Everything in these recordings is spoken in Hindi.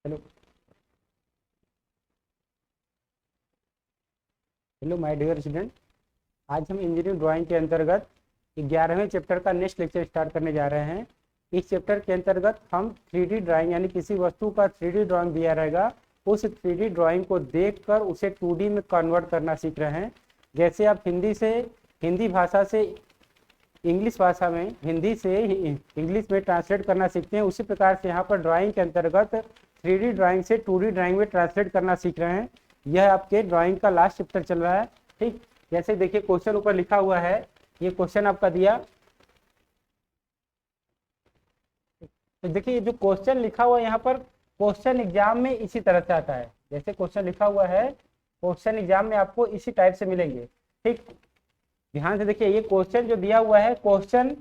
Hello hello my dear student. आज हम इंजीनियरिंग ड्राइंग के अंतर्गत 11वें चैप्टर का नेक्स्ट लेक्चर स्टार्ट करने जा रहे हैं। इस चैप्टर के अंतर्गत हम 3D ड्राइंग यानी किसी वस्तु का 3D ड्राइंग दिया रहेगा, उस 3D ड्राइंग को देखकर उसे 2D में कन्वर्ट करना सीख रहे हैं। जैसे आप हिंदी भाषा से इंग्लिश भाषा में, हिंदी से इंग्लिश में ट्रांसलेट करना सीखते हैं, उसी प्रकार से यहाँ पर ड्राइंग के अंतर्गत 3D ड्राइंग से 2D ड्राइंग में ट्रांसलेट करना सीख रहे हैं। यह आपके ड्राइंग का लास्ट चैप्टर चल रहा है। ठीक, जैसे देखिए क्वेश्चन ऊपर लिखा हुआ है, ये क्वेश्चन आपका दिया। तो देखिए ये जो क्वेश्चन लिखा हुआ है यहाँ पर, क्वेश्चन एग्जाम में इसी तरह से आता है। जैसे क्वेश्चन लिखा हुआ है, क्वेश्चन एग्जाम में आपको इसी टाइप से मिलेंगे। ठीक, ध्यान से देखिए, ये क्वेश्चन जो दिया हुआ है, क्वेश्चन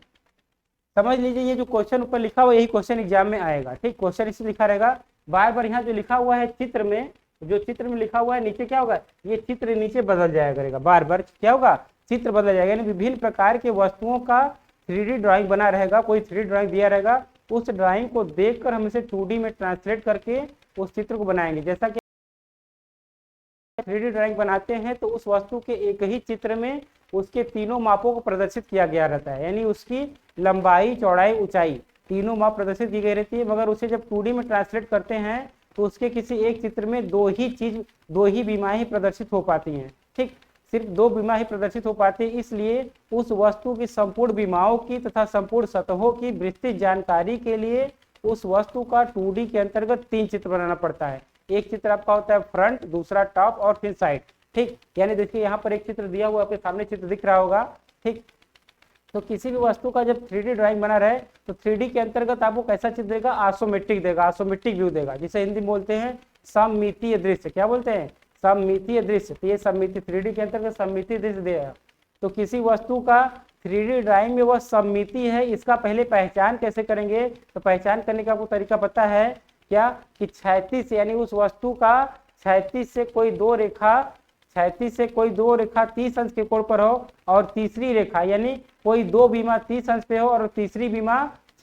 समझ लीजिए, ये जो क्वेश्चन ऊपर लिखा हुआ है यही क्वेश्चन एग्जाम में आएगा। ठीक, क्वेश्चन इसी लिखा रहेगा। बार बार यहाँ जो लिखा हुआ है चित्र में, जो चित्र में लिखा हुआ है नीचे क्या होगा, ये चित्र नीचे बदल जाया करेगा, बार बार क्या होगा, चित्र बदल जाएगा। यानी विभिन्न प्रकार के वस्तुओं का 3D ड्राइंग बना रहेगा, कोई 3D ड्राइंग दिया रहेगा, उस ड्राइंग को देखकर हम इसे 2D में ट्रांसलेट करके उस चित्र को बनाएंगे। जैसा कि 3D ड्राइंग बनाते हैं तो उस वस्तु के एक ही चित्र में उसके तीनों मापों को प्रदर्शित किया गया रहता है, यानी उसकी लंबाई, चौड़ाई, ऊंचाई तीनों माप प्रदर्शित की गई रहती है। मगर उसे जब 2D में ट्रांसलेट करते हैं तो उसके किसी एक चित्र में दो ही बीमाएं ही प्रदर्शित हो पाती हैं। ठीक, सिर्फ 2 बीमा ही प्रदर्शित हो पाती है। इसलिए उस वस्तु की संपूर्ण बीमाओं की तथा संपूर्ण सतहों की विस्तृत जानकारी के लिए उस वस्तु का 2D के अंतर्गत 3 चित्र बनाना पड़ता है। एक चित्र आपका होता है फ्रंट, दूसरा टॉप और फिर साइड। ठीक, यानी देखिए यहाँ पर एक चित्र दिया हुआ, आपके सामने चित्र दिख रहा होगा। ठीक, तो किसी भी वस्तु का जब 3D ड्राइंग बना रहे तो 3D के अंतर्गत आपको कैसा चित्र देगा, आइसोमेट्रिक देगा, आइसोमेट्रिक व्यू देगा, जिसे हिंदी में बोलते हैं सममितीय दृश्य। क्या बोलते हैं, सममितीय दृश्य। तो ये सममिति 3D के अंतर्गत सममितीय दृश्य देगा। तो किसी वस्तु का 3D ड्राइंग में वह सममिति है, इसका पहले पहचान कैसे करेंगे, तो पहचान करने का आपको तरीका पता है क्या, कि क्षैतिज से, यानी उस वस्तु का क्षैतिज से कोई दो रेखा 30 अंश के कोण पर हो, और तीसरी रेखा यानी कोई 2 बीमा 30 अंश पे हो और तीसरी बीमा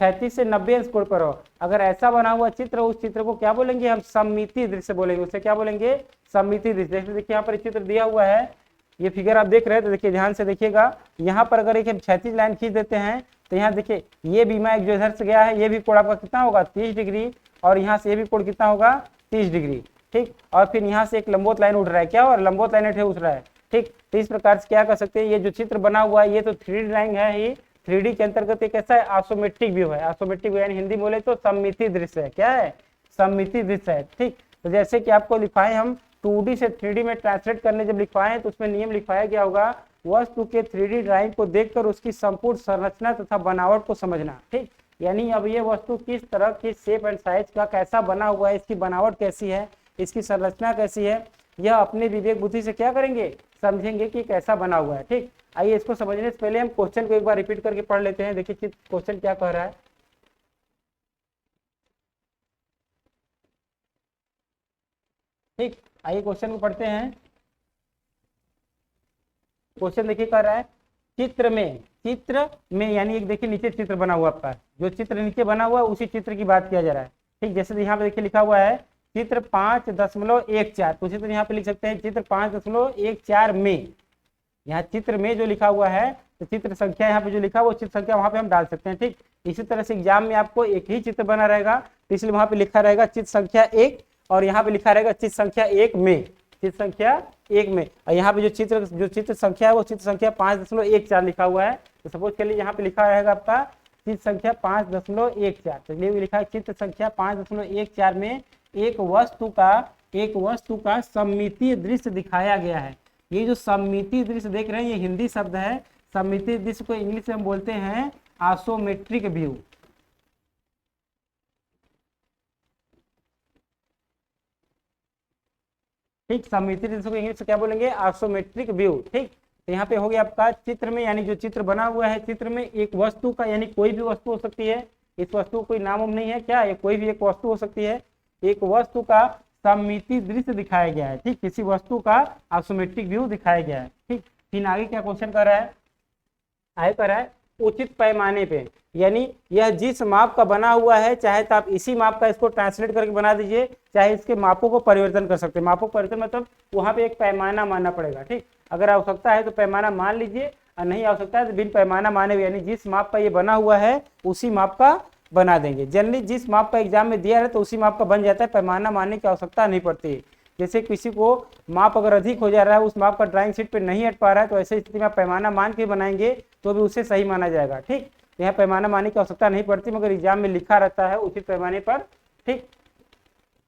36 से 90 अंश कोण पर हो। अगर ऐसा बना हुआ चित्र, उस चित्र को क्या बोलेंगे, हम सममिति दृश्य बोलेंगे। उसे क्या बोलेंगे, सममिति दृश्य। जैसे देखिए यहाँ पर चित्र दिया हुआ है, ये फिगर आप देख रहे हैं, तो देखिए ध्यान से देखिएगा। यहाँ पर अगर एक क्षैतिज लाइन खींच देते हैं तो यहाँ देखिए ये बीमा एक जो इधर से गया है, ये भी कोण आपका कितना होगा, 30 डिग्री, और यहाँ से ये भी कोण कितना होगा, 30 डिग्री। ठीक, और फिर यहाँ से एक लंबवत लाइन उठ रहा है, क्या, और लंबवत लाइन उठ रहा है। ठीक, तो इस प्रकार से क्या कर सकते हैं, ये जो चित्र बना हुआ है ये तो 3D ड्राइंग है, ये 3D के अंतर्गत एक ऐसा है आइसोमेट्रिक व्यू है। आइसोमेट्रिक व्यू यानी हिंदी बोले तो सममिति दृश्य है। क्या है, सममिति दृश्य है। ठीक, तो जैसे कि आपको लिखवाए, हम 2D से 3D में ट्रांसलेट करने जब लिखवाए तो उसमें नियम लिखवाया गया होगा, वस्तु के 3D ड्राइंग को देखकर उसकी संपूर्ण संरचना तथा बनावट को समझना। ठीक, यानी अब ये वस्तु किस तरह की शेप एंड साइज का कैसा बना हुआ है, इसकी बनावट कैसी है, इसकी संरचना कैसी है, यह अपने विवेक बुद्धि से क्या करेंगे, समझेंगे कि कैसा बना हुआ है। ठीक, आइए इसको समझने से पहले हम क्वेश्चन को एक बार रिपीट करके पढ़ लेते हैं। देखिए क्वेश्चन क्या कह रहा है। ठीक, आइए क्वेश्चन को पढ़ते हैं। क्वेश्चन देखिए कह रहा है, चित्र में यानी एक देखिए नीचे चित्र बना हुआ आपका, जो चित्र नीचे बना हुआ है उसी चित्र की बात किया जा रहा है। ठीक, जैसे यहाँ पे देखिए लिखा हुआ है चित्र 5.14, तो चित्र यहाँ पे लिख सकते हैं चित्र 5.14 में। यहाँ चित्र में जो लिखा हुआ है, तो चित्र संख्या यहाँ पे जो लिखा हुआ, चित्र संख्या वहां पे हम डाल सकते हैं। ठीक, इसी तरह से एग्जाम में आपको एक ही चित्र बना रहेगा, तो इसलिए वहां पे लिखा रहेगा चित्र संख्या 1, और यहाँ पे लिखा रहेगा चित्र संख्या 1 में, चित्र संख्या 1 में। और यहाँ पे जो चित्र संख्या है वो चित्र संख्या 5.14 लिखा हुआ है। तो सपोज के लिए यहाँ पे लिखा रहेगा आपका चित्र संख्या 5.14, तो इसलिए लिखा है चित्र संख्या 5.14 में एक वस्तु का सममितीय दृश्य दिखाया गया है। ये जो सममितीय दृश्य देख रहे हैं, ये हिंदी शब्द है। सममितीय दृश्य को इंग्लिश में हम बोलते हैं आइसोमेट्रिक व्यू। ठीक, सममितीय दृश्य को इंग्लिश में क्या बोलेंगे, आइसोमेट्रिक व्यू। ठीक, तो यहाँ पे हो गया आपका चित्र में, यानी जो चित्र बना हुआ है, चित्र में एक वस्तु का, यानी कोई भी वस्तु हो सकती है, इस वस्तु को कोई नाम नहीं है, क्या, ये कोई भी एक वस्तु हो सकती है, एक वस्तु का सममितीय दृश्य दिखाया गया है। ठीक, किसी वस्तु का आइसोमेट्रिक व्यू दिखाया गया है। ठीक, फिर आगे क्या क्वेश्चन कर रहा है, आगे कर रहा है उचित पैमाने पे, यानी यह जिस माप का बना हुआ है, चाहे तो आप इसी माप का इसको ट्रांसलेट करके बना दीजिए, चाहे इसके मापों को परिवर्तन कर सकते हैं। मापों को परिवर्तन मतलब वहां पे एक पैमाना मानना पड़ेगा, ठीक। अगर आवश्यकता है तो पैमाना मान लीजिए, और नहीं आवश्यकता है तो बिन पैमाना माने हुए, यानी जिस माप का ये बना हुआ है उसी माप का बना देंगे। जनरली जिस माप का एग्जाम में दिया है तो उसी माप का बन जाता है, पैमाना मानने की आवश्यकता नहीं पड़ती। जैसे किसी को माप अगर अधिक हो जा रहा है, उस माप का ड्राइंग शीट पे नहीं हट पा रहा है, तो ऐसे स्थिति में आप पैमाना मान के बनाएंगे तो भी उसे सही माना जाएगा, ठीक। यहाँ पैमाना मानने की आवश्यकता नहीं पड़ती, मगर एग्जाम में लिखा रहता है उचित पैमाने पर, ठीक।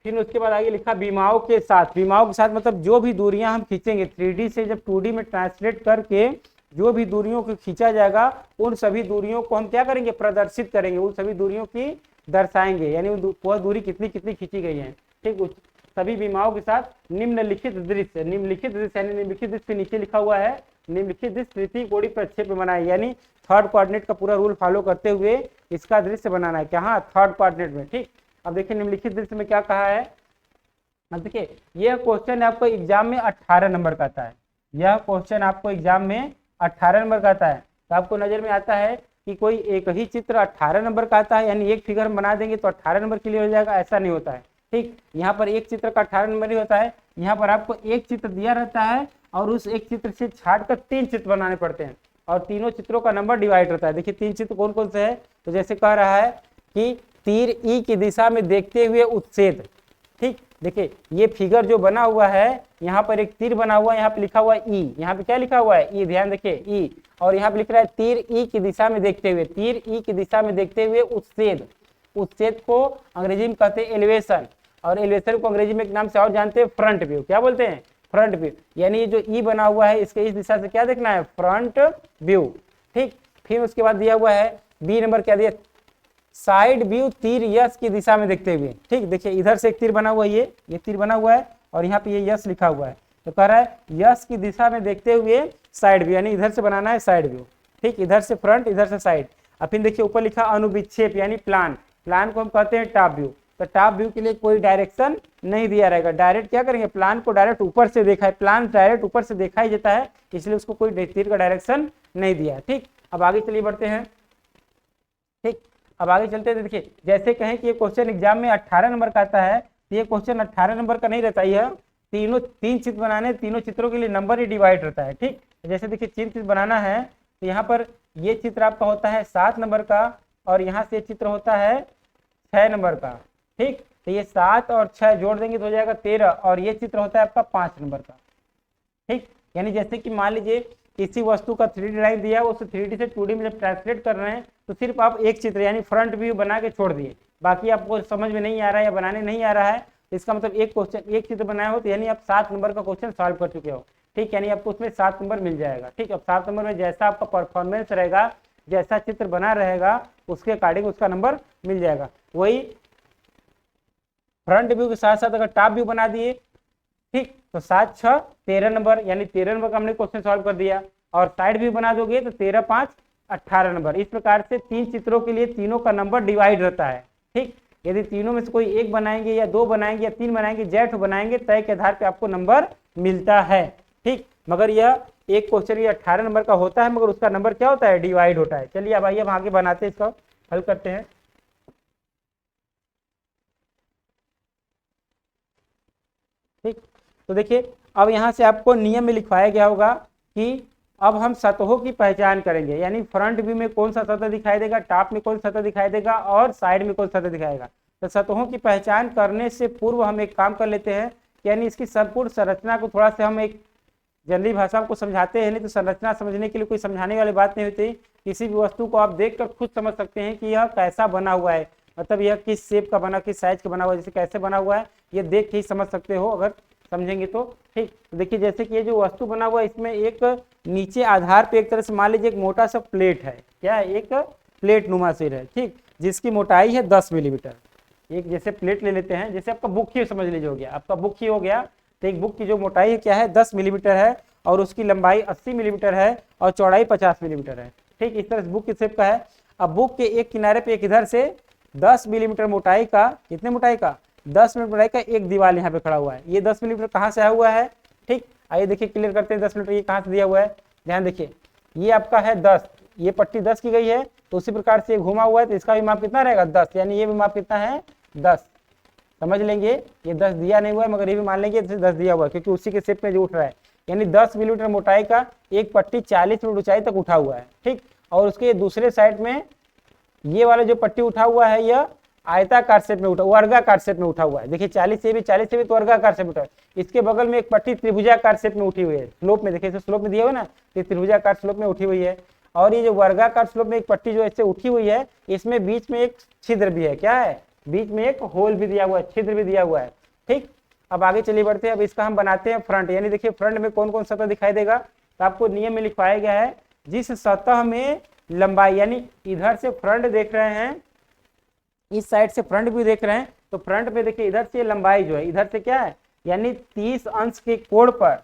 फिर उसके बाद आगे लिखा विमाओं के साथ। विमाओं के साथ मतलब जो भी दूरियां हम खींचेंगे 3D से जब 2D में ट्रांसलेट करके जो भी दूरियों को खींचा जाएगा, उन सभी दूरियों को हम क्या करेंगे, प्रदर्शित करेंगे, उन सभी दूरियों की दर्शाएंगे, यानी वह दूरी कितनी कितनी खींची गई है, ठीक। सभी विमाओं के साथ निम्नलिखित दृश्य, निम्नलिखित दृश्य यानी निम्नलिखित दृश्य के नीचे लिखा हुआ है निम्नलिखित दृश्य तृतीय कोणीय प्रक्षेप में बनाए, यानी थर्ड कोऑर्डिनेट का पूरा रूल फॉलो करते हुए इसका दृश्य बनाना है, क्या, थर्ड कोऑर्डिनेट में, ठीक। अब देखिए निम्नलिखित दृश्य में क्या कहा है। अब देखिए यह क्वेश्चन आपको एग्जाम में 18 नंबर का आता है, यह क्वेश्चन आपको एग्जाम में 18 नंबर का आता है। तो आपको नजर में आता है कि कोई एक ही चित्र 18 नंबर का आता है, यानी एक फिगर हम बना देंगे तो 18 नंबर क्लियर हो जाएगा, ऐसा नहीं होता है, ठीक। यहाँ पर एक चित्र का 18 नंबर ही होता है, यहाँ पर आपको एक चित्र दिया रहता है और उस एक चित्र से छाट कर 3 चित्र बनाने पड़ते हैं, और तीनों चित्रों का नंबर डिवाइड रहता है। देखिए 3 चित्र कौन कौन से है, तो जैसे कह रहा है कि तीर ई की दिशा में देखते हुए उत्सेद, ठीक। देखिए ये फिगर जो बना हुआ है, यहाँ पर एक तीर बना हुआ है, यहाँ पे लिखा हुआ है ई, यहाँ पे क्या लिखा हुआ है ई, ध्यान देखिए ई, और यहाँ पे लिख रहा है तीर ई की दिशा में देखते हुए, तीर ई की दिशा में देखते हुए उत्सेद। उत्सेद को अंग्रेजी में कहते हैं एलिवेशन, और एलिवेशन को अंग्रेजी में एक नाम से और जानते हैं फ्रंट व्यू, क्या बोलते हैं, फ्रंट व्यू। यानी ये जो ई बना हुआ है इसके इस दिशा से क्या देखना है, फ्रंट व्यू, ठीक। फिर उसके बाद दिया हुआ है बी नंबर, क्या दिया, साइड व्यू तीर यश की दिशा में देखते हुए, ठीक। देखिए इधर से एक तीर बना हुआ है, ये तीर बना हुआ है और यहाँ पे ये यश लिखा हुआ है, तो कह रहा है यश की दिशा में देखते हुए साइड व्यू, यानी इधर से बनाना है साइड व्यू, ठीक। इधर से फ्रंट, इधर से साइड। अब फिर देखिए ऊपर लिखा अनुविक्षेप यानी प्लान, प्लान को हम कहते हैं टॉप व्यू। तो टॉप व्यू के लिए कोई डायरेक्शन नहीं दिया रहेगा, डायरेक्ट क्या करेंगे, प्लान को डायरेक्ट ऊपर से देखा है, प्लान डायरेक्ट ऊपर से देखा ही जाता है, इसलिए उसको कोई तीर का डायरेक्शन नहीं दिया, ठीक। अब आगे चलिए बढ़ते हैं, ठीक। अब आगे चलते हैं, देखिए जैसे कहें कि ये क्वेश्चन एग्जाम में 18 नंबर का आता है, तो ये क्वेश्चन 18 नंबर का नहीं रहता, यह तीन चित्र बनाने, तीनों चित्रों के लिए नंबर ही डिवाइड रहता है, ठीक। जैसे देखिए 3 चित्र बनाना है, तो यहाँ पर ये चित्र आपका होता है 7 नंबर का, और यहाँ से चित्र होता है 6 नंबर का, ठीक। तो ये 7 और 6 जोड़ देंगे तो हो जाएगा 13, और ये चित्र होता है आपका 5 नंबर का, ठीक। यानी जैसे कि मान लीजिए किसी वस्तु का 3D ड्राइंग दिया है, उस 3D से 2D में जब ट्रांसलेट कर रहे हैं तो सिर्फ आप एक चित्र यानी फ्रंट व्यू बना के छोड़ दिए, बाकी आपको समझ में नहीं आ रहा है या बनाने नहीं आ रहा है, इसका मतलब एक क्वेश्चन एक चित्र बनाया हो तो यानी आप 7 नंबर का क्वेश्चन सॉल्व कर चुके हो, ठीक। यानी आपको उसमें 7 नंबर मिल जाएगा, ठीक। अब 7 नंबर में जैसा आपका परफॉर्मेंस रहेगा, जैसा चित्र बना रहेगा, उसके अकॉर्डिंग उसका नंबर मिल जाएगा। वही फ्रंट व्यू के साथ साथ अगर टॉप व्यू बना दिए, ठीक, तो 7 6 13 नंबर, यानी 13 नंबर का हमने क्वेश्चन सॉल्व कर दिया, और साइड व्यू बना दोगे तो 13 5 18 नंबर। इस प्रकार से 3 चित्रों के लिए तीनों का नंबर डिवाइड रहता है, ठीक। यदि तीनों में से कोई एक बनाएंगे या 2 बनाएंगे या 3 बनाएंगे, जेठ बनाएंगे, तय के आधार पे आपको नंबर मिलता है, ठीक। मगर यह एक क्वेश्चन ये 18 नंबर का होता है, मगर उसका नंबर क्या होता है, डिवाइड होता है। चलिए अब आइए हम आगे बनाते हैं, इसका हल करते हैं, ठीक। तो देखिए अब यहाँ से आपको नियम में लिखवाया गया होगा कि अब हम सतहों की पहचान करेंगे, यानी फ्रंट व्यू में कौन सा सतह दिखाई देगा, टॉप में कौन सा सतह दिखाई देगा, और साइड में कौन सा सतह दिखाएगा। तो सतहों की पहचान करने से पूर्व हम एक काम कर लेते हैं, यानी इसकी संपूर्ण संरचना को थोड़ा सा हम एक जनरली भाषा को समझाते हैं, नहीं तो संरचना समझने के लिए कोई समझाने वाली बात नहीं होती। किसी भी वस्तु को आप देखकर खुद समझ सकते हैं कि यह कैसा बना हुआ है, मतलब यह किस शेप का बना, किस साइज का बना हुआ है, जैसे कैसे बना हुआ है ये देख के ही समझ सकते हो अगर समझेंगे तो, ठीक। तो देखिए जैसे कि ये जो वस्तु बना हुआ है, इसमें एक नीचे आधार पे एक तरह से मान लीजिए एक मोटा सा प्लेट है, क्या है, एक प्लेट नुमा सिर है, ठीक, जिसकी मोटाई है 10 मिलीमीटर। एक जैसे प्लेट ले लेते हैं, जैसे आपका बुक ही समझ लीजिए हो गया, आपका बुक ही हो गया, तो एक बुक की जो मोटाई है क्या है, 10 मिलीमीटर है, और उसकी लंबाई 80 मिलीमीटर है, और चौड़ाई 50 मिलीमीटर है, ठीक। इस तरह से बुक की शेप का है। अब बुक के एक किनारे पे एक इधर से 10 मिलीमीटर मोटाई का, कितने मोटाई का, 10 मिलीमीटर मोटाई का एक दीवार यहाँ पे खड़ा हुआ है। ये 10 मिलीमीटर कहाँ से आया हुआ है, ठीक। आइए देखिए क्लियर करते हैं 10 मिलीमीटर ये कहाँ से दिया हुआ है। ध्यान देखिए ये आपका है 10, ये पट्टी 10 की गई है, तो उसी प्रकार से घुमा हुआ है तो इसका भी माप कितना रहेगा 10, यानी ये भी माप कितना है 10। समझ लेंगे, ये 10 दिया नहीं हुआ है मगर ये भी मान लेंगे 10 दिया हुआ है क्योंकि उसी के शेप में जो उठ रहा है, यानी 10 मिलीमीटर मोटाई का एक पट्टी 40 फीट ऊंचाई तक उठा हुआ है। ठीक, और उसके दूसरे साइड में ये वाला जो पट्टी उठा हुआ है यह आयताकार शेप में उठा, वर्गाकार शेप में उठा हुआ है। देखिए 40 से भी तो वर्गाकार शेप उठा है। इसके बगल में एक पट्टी त्रिभुजाकार शेप में उठी हुई है, स्लोप में, देखिए स्लोप में दिया हुआ ना, ये त्रिभुजाकार स्लोप में उठी हुई है। और ये जो वर्गाकार स्लोप में एक पट्टी जो ऐसे उठी हुई है, इसमें बीच में एक छिद्र भी है। क्या है? बीच में एक होल भी दिया हुआ है, छिद्र भी दिया हुआ है। ठीक, अब आगे चलिए बढ़ते हैं। अब इसका हम बनाते हैं फ्रंट, यानी देखिए फ्रंट में कौन कौन सतह दिखाई देगा, तो आपको नियम में लिखवाया गया है जिस सतह में लंबाई, यानी इधर से फ्रंट देख रहे हैं, इस साइड से फ्रंट भी देख रहे हैं, तो फ्रंट में देखिए इधर से लंबाई जो है, इधर से क्या है, यानी 30 अंश के कोण पर,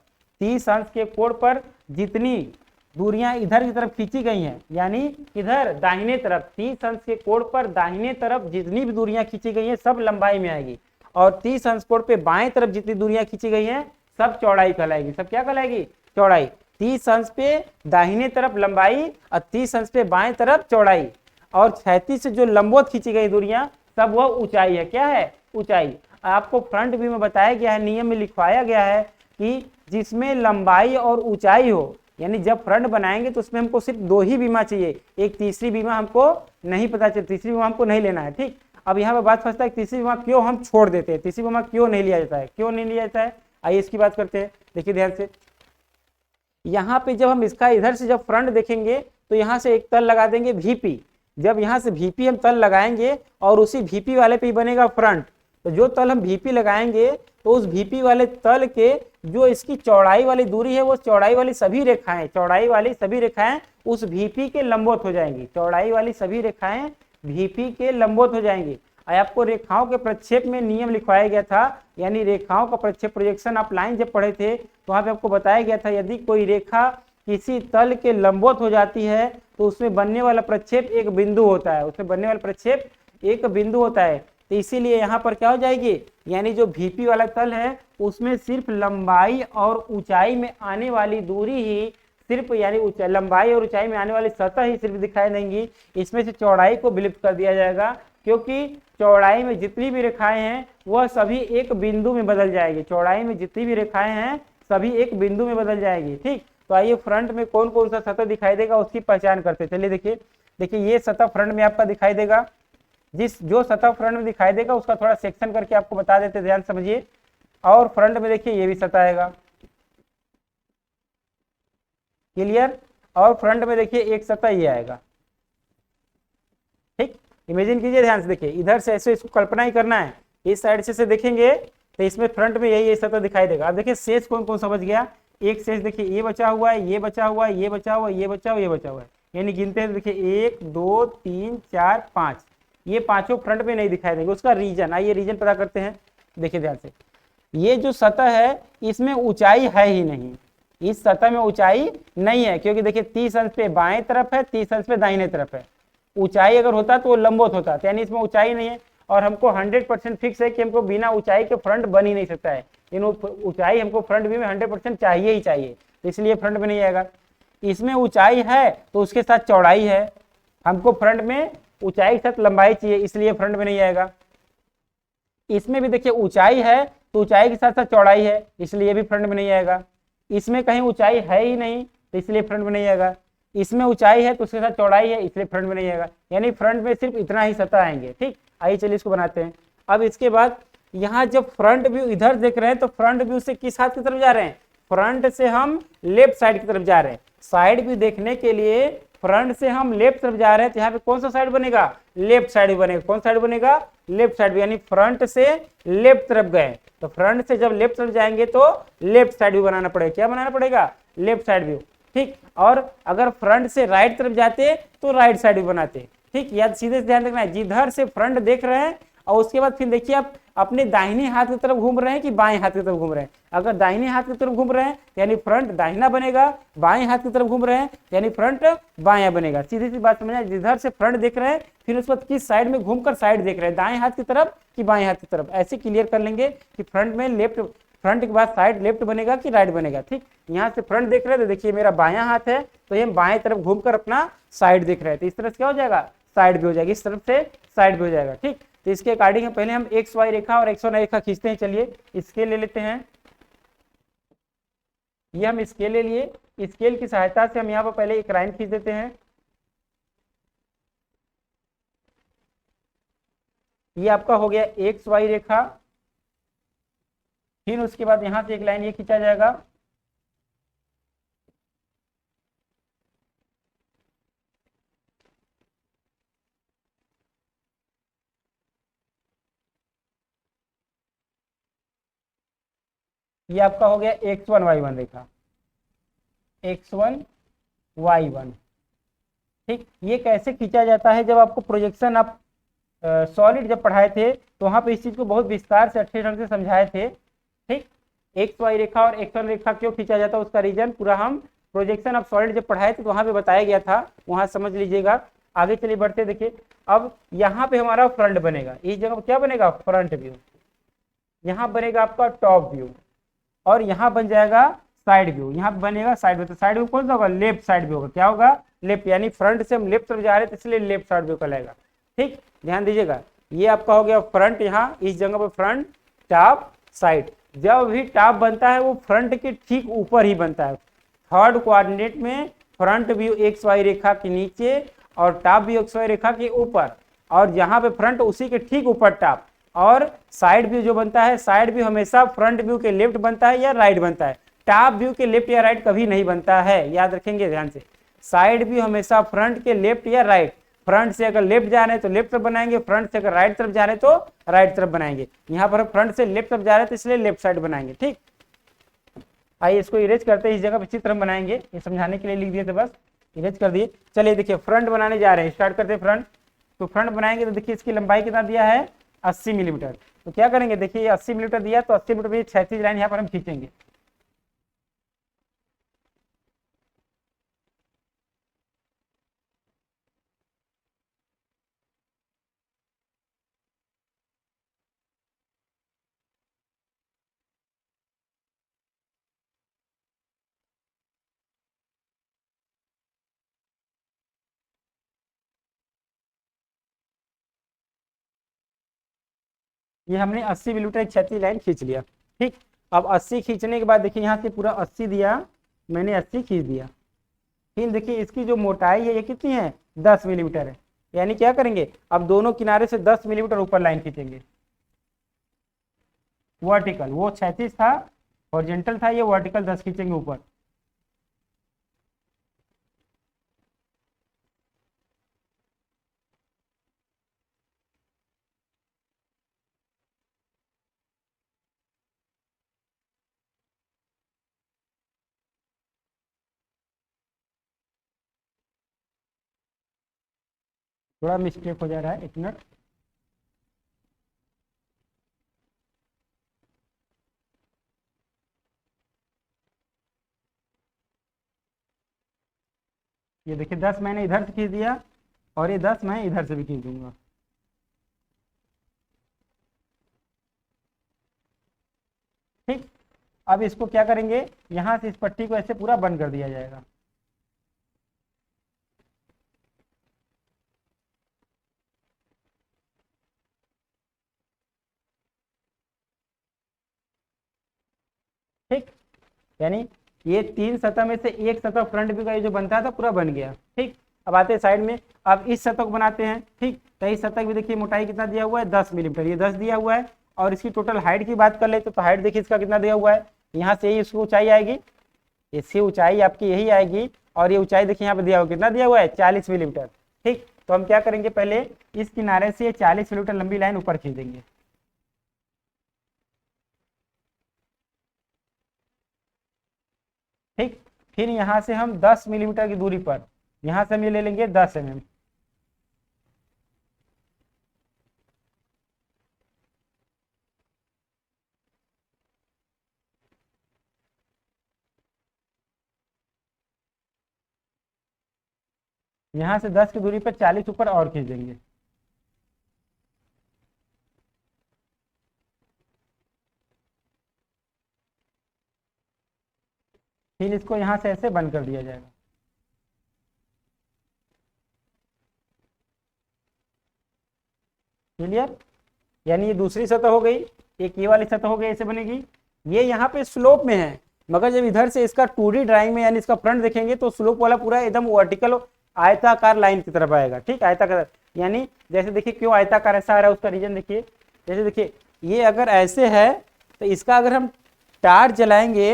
30 अंश के कोण पर जितनी दूरियां इधर की तरफ खींची गई हैं, यानी इधर दाहिने तरफ 30 अंश के कोण पर दाहिने तरफ जितनी भी दूरियां खींची गई हैं सब लंबाई में आएगी, और 30 अंश कोण पे बाएं तरफ जितनी दूरियां खींची गई हैं सब चौड़ाई कहलाएगी। सब क्या कहलाएगी? चौड़ाई। 30 अंश पे दाहिने तरफ लंबाई और 30 अंश पे बाएं तरफ चौड़ाई, और 36 से जो लंबवत खींची गई दूरियां सब वह ऊंचाई है। क्या है? ऊंचाई। आपको फ्रंट व्यू में बताया गया है, नियम में लिखवाया गया है कि जिसमें लंबाई और ऊंचाई हो, यानी जब फ्रंट बनाएंगे तो उसमें हमको सिर्फ 2 ही बीमा चाहिए, एक तीसरी बीमा हमको नहीं पता चल, तीसरी बीमा हमको नहीं लेना है। ठीक, अब यहाँ पे बात फंसता है तीसरी बीमा क्यों हम छोड़ देते हैं, तीसरी बीमा क्यों नहीं लिया जाता है, क्यों नहीं लिया जाता है, आइए इसकी बात करते हैं। देखिए ध्यान से, यहाँ पे जब हम इसका इधर से जब फ्रंट देखेंगे तो यहाँ से एक तल लगा देंगे VP। जब यहाँ से VP हम तल लगाएंगे और उसी VP वाले पे ही बनेगा फ्रंट, तो जो तल हम VP लगाएंगे तो उस VP वाले तल के जो इसकी चौड़ाई वाली दूरी है, वो चौड़ाई वाली सभी रेखाएं, चौड़ाई वाली सभी रेखाएं उस VP के लंबवत हो जाएंगी, चौड़ाई वाली सभी रेखाएं VP के लंबवत हो जाएंगी। आपको रेखाओं के प्रक्षेप में नियम लिखवाया गया था, यानी रेखाओं का प्रक्षेप, प्रोजेक्शन आप लाइन जब पढ़े थे तो वहां पे आपको बताया गया था यदि कोई रेखा किसी तल के लंबवत हो जाती है तो उसमें बनने वाला प्रक्षेप एक बिंदु होता है, उसमें बनने वाला प्रक्षेप एक बिंदु होता है। तो इसीलिए यहाँ पर क्या हो जाएगी, यानी जो VP वाला तल है उसमें सिर्फ लंबाई और ऊंचाई में आने वाली दूरी ही सिर्फ, यानी लंबाई और ऊंचाई में आने वाली सतह ही सिर्फ दिखाई देंगी, इसमें से चौड़ाई को विलुप्त कर दिया जाएगा, क्योंकि चौड़ाई में जितनी भी रेखाएं हैं वह सभी एक बिंदु में बदल जाएगी, चौड़ाई में जितनी भी रेखाएं हैं सभी एक बिंदु में बदल जाएगी। ठीक, तो आइए फ्रंट में कौन कौन सा सतह दिखाई देगा उसकी पहचान करते। चलिए देखिए ये सतह फ्रंट में आपका दिखाई देगा, जो सतह फ्रंट में दिखाई देगा उसका थोड़ा सेक्शन करके आपको बता देते, ध्यान समझिए। और फ्रंट में देखिए ये भी सतह आएगा, क्लियर। और फ्रंट में देखिए एक सतह ये आएगा। ठीक, इमेजिन कीजिए, ध्यान से देखिए, इधर से ऐसे इसको कल्पना ही करना है, इस साइड से देखेंगे तो इसमें फ्रंट में यही सतह दिखाई देगा। अब देखिए शेष कौन कौन समझ गया, एक शेष देखिए ये बचा हुआ है, ये बचा हुआ है, ये बचा हुआ है, ये बचा हुआ है, ये बचा हुआ है, यानी गिनते हैं देखिए 1 2 3 4 5, ये पांचों फ्रंट में नहीं दिखाई देंगे। उसका रीजन, आइए रीजन पता करते हैं। देखिए ध्यान से, ये जो सतह है इसमें ऊंचाई है ही नहीं, इस सतह में ऊंचाई नहीं है, क्योंकि देखिए 30 अंश पे बाएं तरफ है, 30 अंश पे दाहिने तरफ है। ऊंचाई अगर होता तो वो लंबवत होता, यानी इसमें ऊंचाई नहीं है। और हमको 100% फिक्स है कि हमको बिना ऊंचाई के फ्रंट बन ही नहीं सकता है, ऊंचाई हमको फ्रंट व्यू में 100% चाहिए ही चाहिए, तो इसलिए फ्रंट में नहीं आएगा। इसमें ऊंचाई है तो उसके साथ चौड़ाई है, हमको फ्रंट में ऊंचाई के साथ लंबाई चाहिए, इसलिए फ्रंट में नहीं आएगा। इसमें भी देखिए ऊंचाई है तो ऊंचाई के साथ साथ चौड़ाई है, इसलिए भी फ्रंट में नहीं आएगा। इसमें कहीं ऊंचाई है ही नहीं तो इसलिए फ्रंट में नहीं आएगा। इसमें ऊंचाई है तो उसके साथ चौड़ाई है, इसलिए फ्रंट में नहीं आएगा। यानी फ्रंट में सिर्फ इतना ही सतह आएंगे। ठीक, आइए चलिए इसको बनाते हैं। अब इसके बाद यहाँ जब फ्रंट व्यू इधर देख रहे हैं तो फ्रंट व्यू से किस हाथ की तरफ जा रहे हैं, फ्रंट से हम लेफ्ट साइड की तरफ जा रहे हैं। साइड व्यू देखने के लिए फ्रंट से हम लेफ्ट तरफ जा रहे हैं, तो यहाँ पे कौन सा साइड बनेगा, लेफ्ट साइड बनेगा। कौन साइड बनेगा, लेफ्ट साइड, यानी फ्रंट से लेफ्ट तरफ गए तो फ्रंट से जब लेफ्ट तरफ जाएंगे तो लेफ्ट साइड व्यू बनाना पड़ेगा। क्या बनाना पड़ेगा, लेफ्ट साइड व्यू। ठीक, और अगर फ्रंट से राइट तरफ जाते तो राइट साइड व्यू बनाते। ठीक, याद सीधे ध्यान रखना है, जिधर से फ्रंट देख रहे हैं और उसके बाद फिर देखिए आप अपने दाहिने हाथ की तरफ घूम रहे हैं कि बाएं हाथ की तरफ घूम रहे हैं। अगर दाहिने हाथ की तरफ घूम रहे हैं यानी फ्रंट दाहिना बनेगा, बाएं हाथ की तरफ घूम रहे हैं यानी फ्रंट बायां बनेगा। सीधी सी बात समझना, जिधर से फ्रंट देख रहे हैं फिर उस वक्त किस साइड में घूमकर साइड देख रहे हैं, दाएं हाथ की तरफ कि बाएं हाथ की तरफ, ऐसे क्लियर कर लेंगे कि फ्रंट में लेफ्ट फ्रंट के बाद साइड लेफ्ट बनेगा कि राइट बनेगा। ठीक, यहाँ से फ्रंट देख रहे थे, देखिए मेरा बायां हाथ है तो ये बाएं तरफ घूमकर अपना साइड देख रहे थे, इस तरह से क्या हो जाएगा, साइड भी हो जाएगी, इस तरफ से साइड भी हो जाएगा। ठीक, तो इसके अकॉर्डिंग पहले हम एक्स वाई रेखा और एक्स वाई रेखा खींचते हैं। चलिए स्केल ले लेते हैं, ये हम स्केल ले लिए, स्केल की सहायता से हम यहाँ पर पहले एक लाइन खींच देते हैं। ये आपका हो गया एक्स वाई रेखा, फिर उसके बाद यहां से एक लाइन ये खींचा जाएगा, ये आपका हो गया x1 y1 रेखा, x1 y1। ठीक, ये कैसे खींचा जाता है, जब आपको प्रोजेक्शन आप सॉलिड जब पढ़ाए थे तो वहां पे इस चीज को बहुत विस्तार से अच्छे ढंग से समझाए थे। ठीक, एक्स वाई रेखा और एक्स वाई रेखा क्यों खींचा जाता है उसका रीजन पूरा हम प्रोजेक्शन ऑफ सॉलिड जब पढ़ाए थे तो वहां पे बताया गया था, वहां समझ लीजिएगा। आगे चलिए बढ़ते, देखिए अब यहाँ पे हमारा फ्रंट बनेगा, इस जगह क्या बनेगा, फ्रंट व्यू, यहाँ बनेगा आपका टॉप व्यू, और यहाँ बन जाएगा साइड व्यू, यहाँ बनेगा साइड व्यू। तो साइड व्यू कौन सा होगा, लेफ्ट साइड व्यू होगा, क्या होगा, लेफ्ट, यानी फ्रंट से हम लेफ्ट तरफ जा रहे हैं तो इसलिए लेफ्ट साइड व्यू कहलाएगा। ठीक, ध्यान दीजिएगा, ये आपका हो गया फ्रंट, यहाँ इस जगह पे फ्रंट, टॉप, साइड। जब भी टॉप बनता है वो फ्रंट के ठीक ऊपर ही बनता है, थर्ड कोऑर्डिनेट में फ्रंट व्यू एक्स वाई रेखा के नीचे और टॉप व्यू एक्स वाई रेखा के ऊपर, और जहां पे फ्रंट उसी के ठीक ऊपर टॉप। और साइड व्यू जो बनता है, साइड व्यू हमेशा फ्रंट व्यू के लेफ्ट बनता है या राइट बनता है, टॉप व्यू के लेफ्ट या राइट कभी नहीं बनता है, याद रखेंगे ध्यान से। साइड व्यू हमेशा फ्रंट के लेफ्ट या राइट, फ्रंट से अगर लेफ्ट जा रहे हैं तो लेफ्ट तरफ बनाएंगे, फ्रंट से अगर राइट तरफ जा रहे हैं तो राइट तरफ बनाएंगे। यहाँ पर फ्रंट से लेफ्ट तरफ जा रहे हैं तो इसलिए लेफ्ट साइड बनाएंगे। ठीक, आइए इसको इरेज करते हैं, इस जगह पे चित्र हम बनाएंगे, ये समझाने के लिए लिख दिए थे, बस इरेज कर दिए। चलिए देखिए फ्रंट बनाने जा रहे हैं, स्टार्ट करते हैं फ्रंट। तो फ्रंट बनाएंगे तो देखिए इसकी लंबाई कितना दिया है, 80 मिलीमीटर। तो क्या करेंगे, देखिए ये 80 मिलीमीटर दिया, तो 80 मिलीमीटर में क्षैतिज लाइन यहाँ पर हम खींचेंगे। ये हमने 80 मिलीमीटर एक क्षैतिज लाइन खींच लिया। ठीक, अब 80 खींचने के बाद देखिए यहाँ से पूरा 80 दिया, मैंने 80 खींच दिया। फिर देखिए इसकी जो मोटाई है ये कितनी है, 10 मिलीमीटर है, यानी क्या करेंगे, अब दोनों किनारे से 10 मिलीमीटर ऊपर लाइन खींचेंगे। वर्टिकल, वो क्षैतिज था, हॉरिजॉन्टल था, ये वर्टिकल 10 खींचेंगे ऊपर। थोड़ा मिस्टेक हो जा रहा है, एक मिनट। ये देखिए 10 मैंने इधर से खींच दिया, और ये 10 मैं इधर से भी खींच दूंगा। ठीक, अब इसको क्या करेंगे, यहाँ से इस पट्टी को ऐसे पूरा बंद कर दिया जाएगा। ठीक, यानी ये 3 सतह में से एक सतह फ्रंट व्यू का ये जो बनता था पूरा बन गया। ठीक, अब आते हैं साइड में, अब इस सतह को बनाते हैं। ठीक, तो इस सतह भी देखिए मोटाई कितना दिया हुआ है, 10 मिलीमीटर, ये 10 दिया हुआ है। और इसकी टोटल हाइट की बात कर ले तो हाइट देखिए इसका कितना दिया हुआ है, यहाँ से ही इसकी ऊंचाई आएगी, इसकी ऊंचाई आपकी यही आएगी, और ये ऊंचाई देखिए यहाँ पे दिया हुआ कितना दिया हुआ है, 40 मिलीमीटर। ठीक, तो हम क्या करेंगे, पहले इस किनारे से 40 मिलीमीटर लंबी लाइन ऊपर खींच देंगे। ठीक, फिर यहाँ से हम 10 मिलीमीटर की दूरी पर, यहाँ से हम ये ले लेंगे 10 mm। यहाँ से 10 की दूरी पर 40 ऊपर और खींच देंगे। फिर इसको यहाँ से ऐसे बंद कर दिया जाएगा। क्लियर? यानी ये दूसरी सतह हो गई, एक ये वाली सतह हो गई, ऐसे बनेगी। ये यहाँ पे स्लोप में है, मगर जब इधर से इसका 2D ड्राइंग में यानी इसका फ्रंट देखेंगे तो स्लोप वाला पूरा एकदम वर्टिकल आयताकार लाइन की तरफ आएगा। ठीक, आयताकार, यानी जैसे देखिए क्यों आयताकार ऐसा आ रहा है उसका रीजन देखिए। जैसे देखिए ये अगर ऐसे है तो इसका अगर हम टार्च जलाएंगे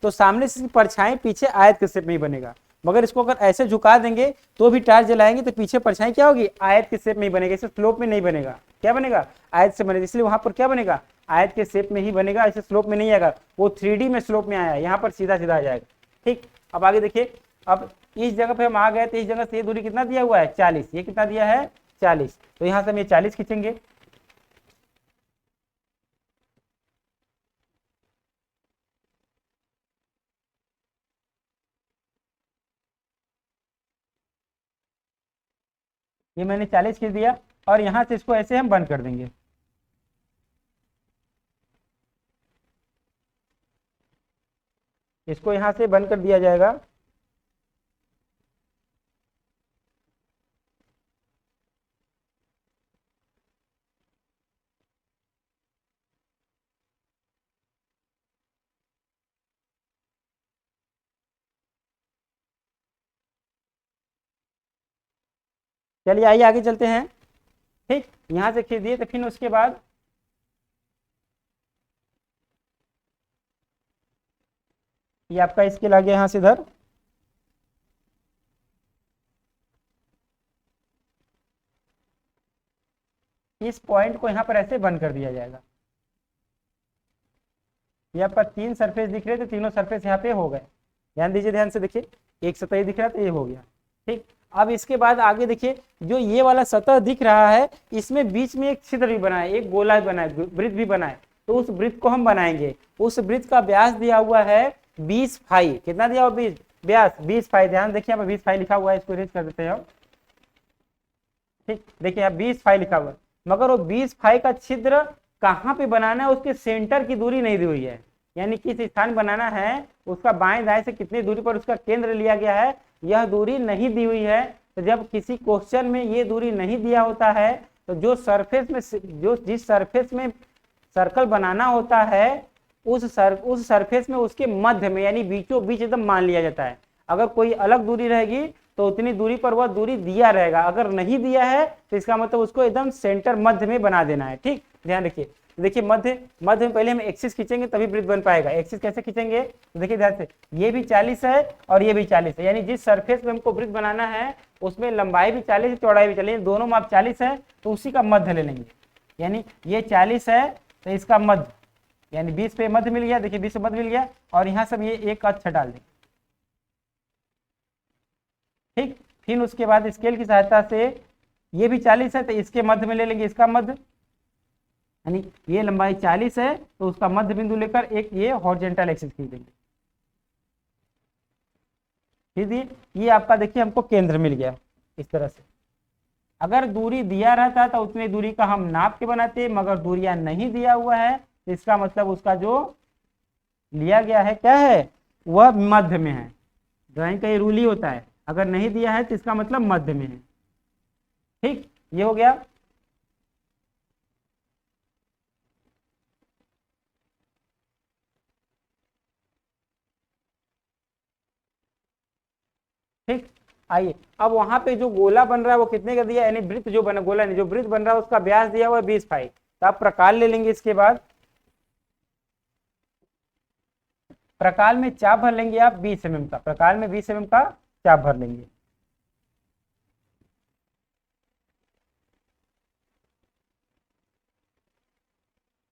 तो सामने से परछाई पीछे आयत के शेप में ही बनेगा, मगर इसको अगर ऐसे झुका देंगे तो भी टार्च जलाएंगे तो पीछे परछाई क्या होगी, आयत के शेप में ही बनेगा, इसे स्लोप में नहीं बनेगा। क्या बनेगा, आयत से बनेगा, इसलिए वहां पर क्या बनेगा, आयत के शेप में ही बनेगा, ऐसे स्लोप में नहीं आएगा। वो 3D में स्लोप में आया, यहाँ पर सीधा सीधा आ जाएगा। ठीक, अब आगे देखिए, अब इस जगह पे हम आ गए तो इस जगह से ये दूरी कितना दिया हुआ है, 40। ये कितना दिया है, 40। तो यहाँ से हम ये 40 खींचेंगे। ये मैंने 40 खींच दिया और यहाँ से इसको ऐसे हम बंद कर देंगे। इसको यहाँ से बंद कर दिया जाएगा। चलिए आइए आगे चलते हैं। ठीक, यहाँ से खींच दिए तो फिर उसके बाद ये आपका स्केल आ गया यहाँ से इधर। इस पॉइंट को यहाँ पर ऐसे बंद कर दिया जाएगा। ये आपका 3 सरफेस दिख रहे थे, तीनों सरफेस यहाँ पे हो गए। ध्यान दीजिए, ध्यान से देखिए, एक सतह दिख रहा था, ये हो गया। ठीक, अब इसके बाद आगे देखिए, जो ये वाला सतह दिख रहा है इसमें बीच में एक छिद्र भी बना है, एक गोला भी बना है, वृत्त भी बना है। तो उस वृत्त को हम बनाएंगे। उस वृत्त का व्यास दिया हुआ है 20 फाई। कितना दिया हुआ, 20 व्यास, 20 फाई। ध्यान देखिए यहाँ पर 20 फाई लिखा हुआ है, इसको इरेज कर देते हैं हम। ठीक, देखिए यहाँ 20 फाई लिखा हुआ है, मगर वो 20 फाई का छिद्र कहाँ पे बनाना है, उसके सेंटर की दूरी नहीं दी हुई है। यानी किस स्थान बनाना है, उसका बाएं दाएं से कितनी दूरी पर उसका केंद्र लिया गया है, यह दूरी नहीं दी हुई है। तो जब किसी क्वेश्चन में ये दूरी नहीं दिया होता है तो जो सरफेस में, जिस सरफेस में सर्कल बनाना होता है उस सरफेस में उसके मध्य में यानी बीचों बीच एकदम मान लिया जाता है। अगर कोई अलग दूरी रहेगी तो उतनी दूरी पर वह दूरी दिया रहेगा, अगर नहीं दिया है तो इसका मतलब उसको एकदम सेंटर मध्य में बना देना है। ठीक, ध्यान रखिए। देखिए मध्य में पहले हम एक्सिस खींचेंगे तभी वृत्त बन पाएगा। एक्सिस कैसे खींचेंगे, तो देखिए ध्यान से, ये भी 40 है और ये भी 40 है, यानी जिस सरफेस में हमको वृत्त बनाना है उसमें लंबाई भी 40 है, चौड़ाई भी 40, दोनों माप 40 है, तो उसी का मध्य ले लेंगे। यानी ये 40 है तो इसका मध्य, यानी 20 पे मध्य मिल गया। देखिए 20 पे मध्य मिल गया और यहाँ सब ये एक अच्छा डाल देंगे। ठीक, फिर उसके बाद स्केल की सहायता से ये भी 40 है तो इसके मध्य में ले लेंगे, इसका मध्य, यानी ये लंबाई 40 है तो उसका मध्य बिंदु लेकर एक ये हॉरिजॉन्टल एक्सिस खींच देंगे। ठीक, ये आपका देखिए हमको केंद्र मिल गया इस तरह से। अगर दूरी दिया रहता तो उतनी दूरी का हम नाप के बनाते, मगर दूरियां नहीं दिया हुआ है तो इसका मतलब उसका जो लिया गया है क्या है, वह मध्य में है। ड्राइंग का ये रूल ही होता है, अगर नहीं दिया है तो इसका मतलब मध्य में है। ठीक, ये हो गया। ठीक, आइए अब वहां पे जो गोला बन रहा है वो कितने का दिया, यानी वृत्त जो बना, गोला नहीं, जो वृत्त बन रहा है उसका व्यास दिया हुआ है 20 फाई। तो आप प्रकार ले लेंगे। इसके बाद प्रकार में चाप भर लेंगे आप 20 mm का, प्रकार में 20 mm का चाप भर लेंगे।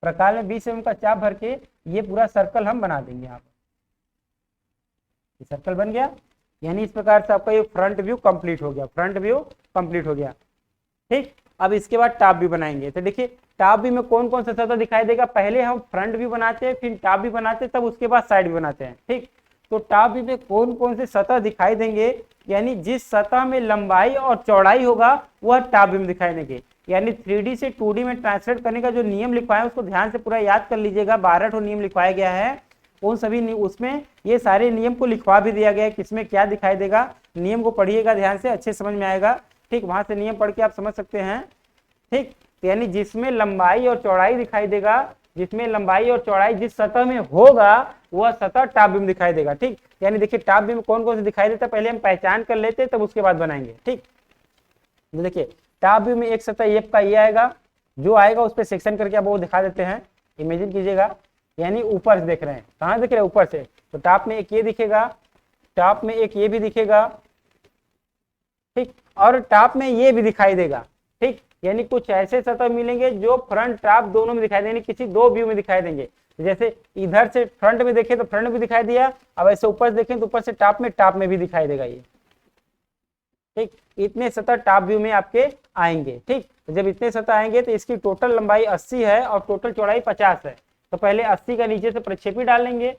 प्रकार में 20 mm का चाप भर के ये पूरा सर्कल हम बना देंगे। यहाँ पर सर्कल बन गया, यानी इस प्रकार से आपका ये फ्रंट व्यू कंप्लीट हो गया, फ्रंट व्यू कंप्लीट हो गया। ठीक, अब इसके बाद टॉप व्यू बनाएंगे। तो देखिए टॉप व्यू में कौन कौन सा सतह दिखाई देगा, पहले हम फ्रंट व्यू बनाते हैं, फिर टॉप व्यू बनाते हैं, तब उसके बाद साइड व्यू बनाते हैं। ठीक, तो टॉप व्यू में कौन कौन से सतह दिखाई देंगे, यानी जिस सतह में लंबाई और चौड़ाई होगा वह टॉप व्यू में दिखाई देंगे। यानी 3D से 2D में ट्रांसलेट करने का जो नियम लिखवाया है उसको ध्यान से पूरा याद कर लीजिएगा। 12 नियम लिखवाया गया है, उन सभी उसमें ये सारे नियम को लिखवा भी दिया गया है, किसमें क्या दिखाई देगा। नियम को पढ़िएगा ध्यान से, अच्छे समझ में आएगा। ठीक, वहां से नियम पढ़ के आप समझ सकते हैं। ठीक, यानी जिसमें लंबाई और चौड़ाई दिखाई देगा, जिसमें लंबाई और चौड़ाई जिस सतह में होगा वह सतह टॉप व्यू में दिखाई देगा। ठीक, यानी देखिए टॉप व्यू में कौन कौन से दिखाई देता है, पहले हम पहचान कर लेते तब उसके बाद बनाएंगे। ठीक, तो देखिए टॉप व्यू में एक सतह एफ का ये आएगा, जो आएगा उस पर सेक्शन करके आप वो दिखा देते हैं। इमेजिन कीजिएगा, यानी ऊपर से देख रहे हैं, कहाँ देख रहे हैं, ऊपर से, तो टॉप में एक ये दिखेगा, टॉप में एक ये भी दिखेगा। ठीक, और टॉप में ये भी दिखाई देगा। ठीक, यानी कुछ ऐसे सतह मिलेंगे जो फ्रंट टॉप दोनों में दिखाई देंगे, किसी दो व्यू में दिखाई देंगे। जैसे इधर से फ्रंट में देखें तो फ्रंट में दिखाई दिया, अब ऐसे ऊपर से देखें तो ऊपर से टॉप में भी दिखाई देगा ये। ठीक, इतने सतह टॉप व्यू में आपके आएंगे। ठीक, तो जब इतने सतह आएंगे तो इसकी टोटल लंबाई 80 है और टोटल चौड़ाई 50 है। तो पहले 80 का नीचे से प्रक्षेपी डाल लेंगे,